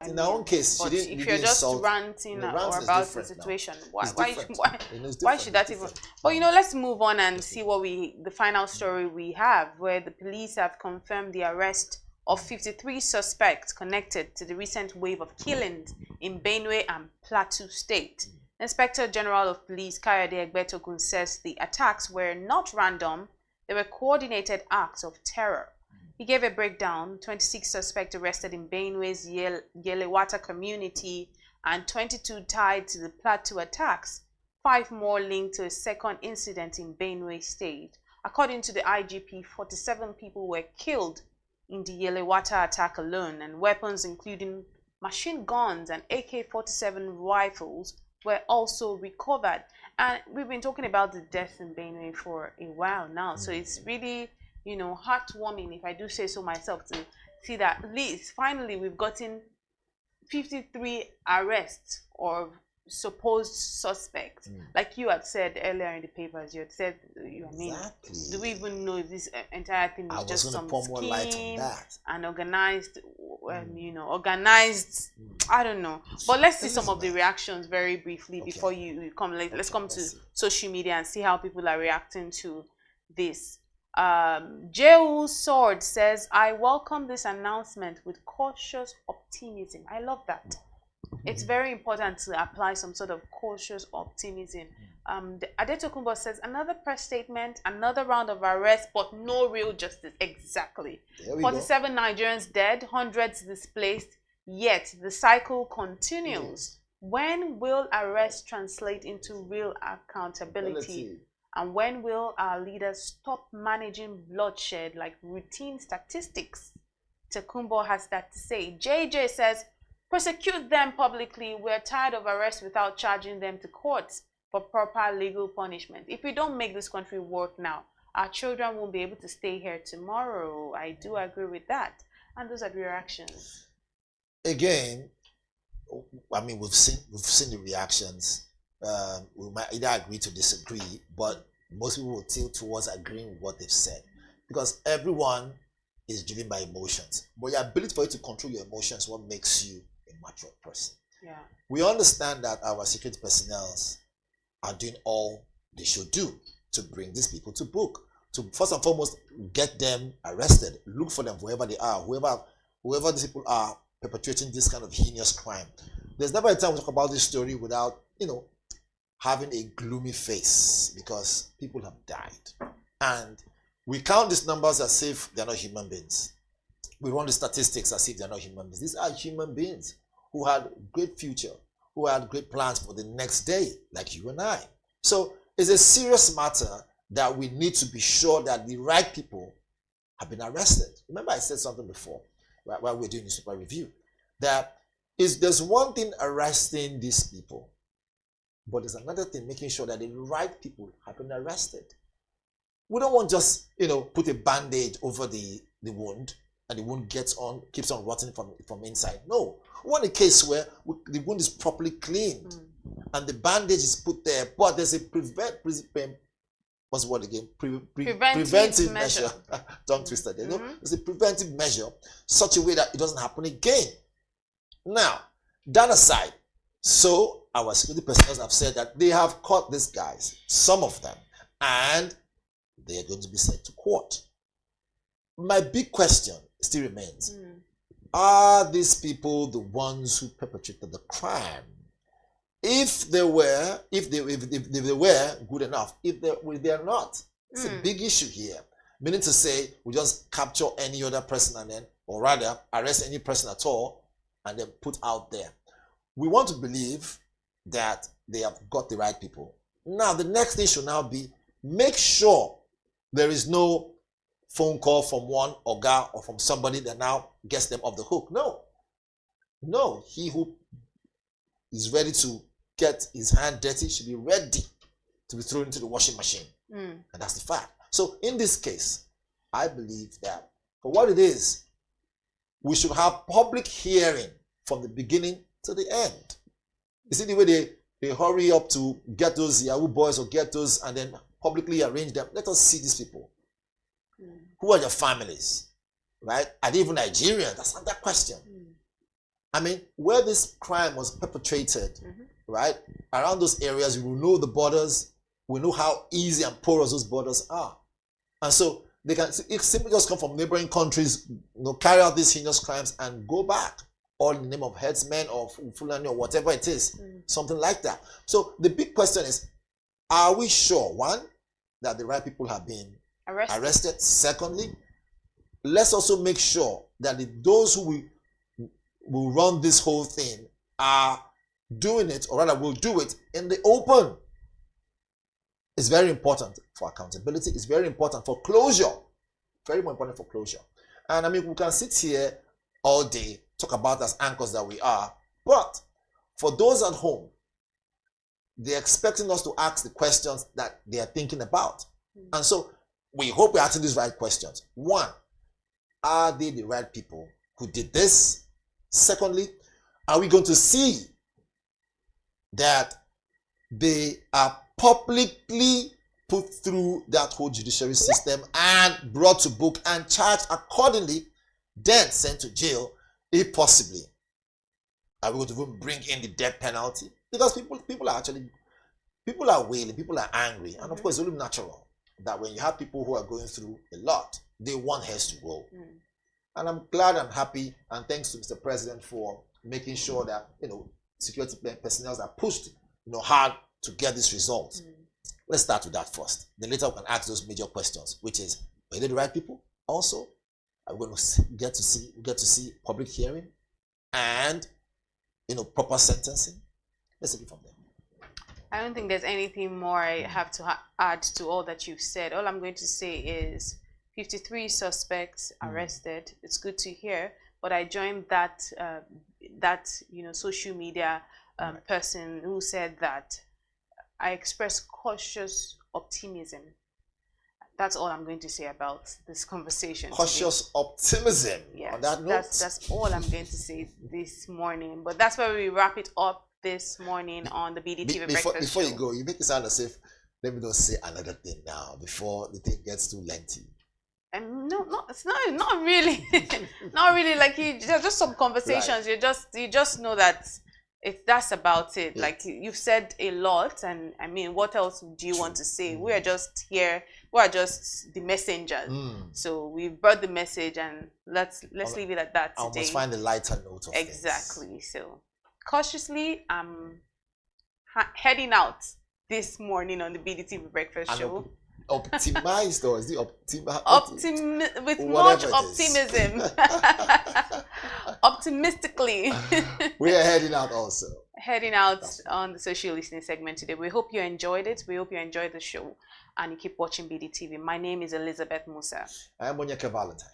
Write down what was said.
In our own case, but if you're just ranting or about the situation, why should that even? But let's move on and see what the final story we have, where the police have confirmed the arrest of 53 suspects connected to the recent wave of killings in Benue and Plateau States. Inspector General of Police Kayode Egbetokun says the attacks were not random, they were coordinated acts of terror. He gave a breakdown: 26 suspects arrested in Benue's Yelewata community and 22 tied to the Plateau attacks, 5 more linked to a second incident in Benue State. According to the IGP, 47 people were killed in the Yelewata attack alone, and weapons including machine guns and AK-47 rifles were also recovered. And we've been talking about the deaths in Benue for a while now, so it's really heartwarming, if I do say so myself, to see that at least finally we've gotten 53 arrests or supposed suspects. Like you had said earlier in the papers, you had said, exactly. Do we even know if this entire thing is just some scheme and organized, organized, I don't know. But let's see some of the reactions very briefly before you come. Let's come to social media and see how people are reacting to this. Jehu Sword says, I welcome this announcement with cautious optimism. I love that. It's very important to apply some sort of cautious optimism. Adetokunbo says, another press statement, another round of arrests, but no real justice. Exactly. 47 Nigerians dead, hundreds displaced, yet the cycle continues. When will arrests translate into real accountability? And when will our leaders stop managing bloodshed like routine statistics? Tokunbo has that to say. JJ says, prosecute them publicly. We're tired of arrests without charging them to courts for proper legal punishment. If we don't make this country work now, our children won't be able to stay here tomorrow. I do agree with that. And those are the reactions. Again, I mean, we've seen the reactions. We might either agree to disagree, but most people will tilt towards agreeing with what they've said, because everyone is driven by emotions. But your ability for you to control your emotions is what makes you a mature person. Yeah. We understand that our security personnel are doing all they should do to bring these people to book, to first and foremost get them arrested, look for them wherever they are, whoever these people are perpetrating this kind of heinous crime. There's never a time we talk about this story without having a gloomy face, because people have died. And we count these numbers as if they're not human beings. We run the statistics as if they're not human beings. These are human beings who had great future, who had great plans for the next day, like you and I. So it's a serious matter that we need to be sure that the right people have been arrested. Remember I said something before, while we were doing the super review, that there's one thing arresting these people, but there's another thing making sure that the right people have been arrested. We don't want just, put a band-aid over the wound and the wound keeps on rotting from inside. No, we want a case where the wound is properly cleaned and the bandage is put there, but there's a preventive measure. Tongue twister. There's a preventive measure, such a way that it doesn't happen again. Now, that aside, so our security personnel have said that they have caught these guys, some of them, and they are going to be sent to court. My big question still remains: are these people the ones who perpetrated the crime? If they were, good enough. If they are not, it's a big issue here. Meaning to say, we just capture any other person and then, or rather, arrest any person at all and then put out there. We want to believe that they have got the right people. Now, the next thing should now be, make sure there is no phone call from one oga or from somebody that now gets them off the hook. No, he who is ready to get his hand dirty should be ready to be thrown into the washing machine. And that's the fact. So in this case, I believe that for what it is, we should have public hearing from the beginning to the end. You see the way they hurry up to get those Yahoo boys or get those and then publicly arrange them. Let us see these people. Who are their families? Right? Are they even Nigerian? That's not that question. I mean, where this crime was perpetrated, right, around those areas, we will know the borders, we know how easy and porous those borders are. And so they can simply just come from neighboring countries, carry out these heinous crimes and go back, all in the name of headsmen or Fulani or whatever it is, something like that. So the big question is, are we sure, one, that the right people have been arrested? Secondly, let's also make sure that those who will run this whole thing are doing it, or rather will do it in the open. It's very important for accountability. It's very important for closure. Very important for closure. And I mean, we can sit here all day, talk about as anchors that we are, but for those at home, they're expecting us to ask the questions that they are thinking about. And so we hope we're asking these right questions. One, are they the right people who did this? Secondly, are we going to see that they are publicly put through that whole judiciary system and brought to book and charged accordingly, then sent to jail, if possibly? Are we going to even bring in the death penalty? Because people are wailing, people are angry, and of course it's only natural that when you have people who are going through a lot, they want heads to roll. And I'm glad and happy, and thanks to Mr. President for making sure that security personnel are pushed hard to get this result. Let's start with that first. Then later we can ask those major questions, which is, are they the right people? Also, are we going to get to see public hearing and proper sentencing? Let's take it from there. I don't think there's anything more I have to add to all that you've said. All I'm going to say is 53 suspects arrested. It's good to hear, but I joined that social media person who said that I express cautious optimism. That's all I'm going to say about this conversation. Cautious optimism. Yeah, on that note. That's all I'm going to say this morning. But that's where we wrap it up this morning on the BDTV Breakfast Show. Before you go, you make it sound as if, let me not say another thing now before the thing gets too lengthy. And it's not really, not really. Like there's just some conversations. Right. You just know that that's about it. Yeah. Like you've said a lot, and I mean, what else do you want to say? We are just here. We are just the messengers. So we've brought the message, and let's leave it at that today. I must find the lighter note of exactly. Things. So cautiously, I'm heading out this morning on the BDTV Breakfast Show. Optimized, or is it with much optimism? Optimistically. We are heading out also. Heading out on the social listening segment today. We hope you enjoyed it. We hope you enjoyed the show, and you keep watching BDTV. My name is Elizabeth Musa. I am Onyeka Valentine.